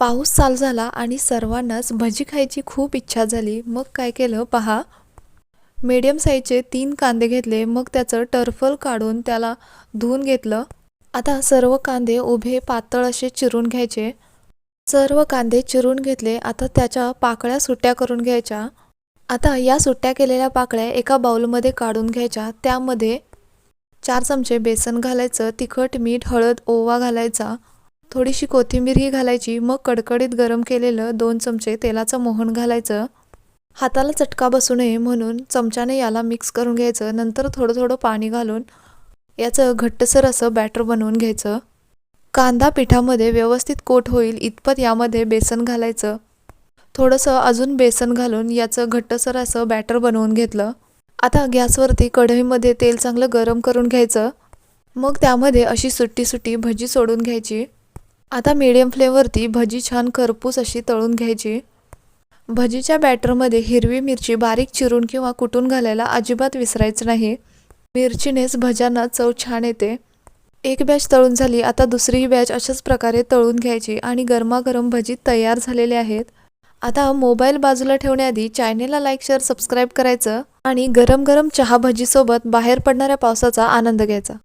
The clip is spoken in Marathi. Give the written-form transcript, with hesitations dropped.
पाऊस चालू झाला आणि सर्वांनाच भजी खायची खूप इच्छा झाली. मग काय केलं पहा, मीडियम साईजचे 3 कांदे घेतले. मग त्याचं टरफल काढून त्याला धुवून घेतलं. आता सर्व कांदे उभे पातळ असे चिरून घ्यायचे. सर्व कांदे चिरून घेतले. आता त्याच्या पाकळ्या सुट्ट्या करून घ्यायच्या. आता या सुट्ट्या केलेल्या पाकळ्या एका बाउलमध्ये काढून घ्यायच्या. त्यामध्ये 4 चमचे बेसन घालायचं, तिखट, मीठ, हळद, ओवा घालायचा, थोडीशी कोथिंबीरही घालायची. मग कडकडीत गरम केलेलं 2 चमचे तेलाचं मोहन घालायचं. हाताला चटका बसू नये म्हणून चमच्याने याला मिक्स करून घ्यायचं. नंतर थोडं थोडं पाणी घालून याचं घट्टसर असं बॅटर बनवून घ्यायचं. कांदा पिठामध्ये व्यवस्थित कोट होईल इतपत यामध्ये बेसन घालायचं. थोडंसं अजून बेसन घालून याचं घट्टसर असं बॅटर बनवून घेतलं. आता गॅसवरती कढईमध्ये तेल चांगलं गरम करून घ्यायचं. मग त्यामध्ये अशी सुट्टी सुट्टी भजी सोडून घ्यायची. आता मीडियम फ्लेमवरती भजी छान खरपूस अशी तळून घ्यायची. भजीच्या बॅटरमध्ये हिरवी मिरची बारीक चिरून किंवा कुटून घालायला अजिबात विसरायचं नाही. मिरचीनेच भज्यांना चव छान येते. एक बॅच तळून झाली. आता दुसरी बॅच अशाच प्रकारे तळून घ्यायची आणि गरमागरम भजी तयार झालेले आहेत. आता मोबाईल बाजूला ठेवण्याआधी चॅनेलला लाईक, शेअर, सबस्क्राईब करायचं आणि गरम गरम चहा भजीसोबत बाहेर पडणाऱ्या पावसाचा आनंद घ्यायचा.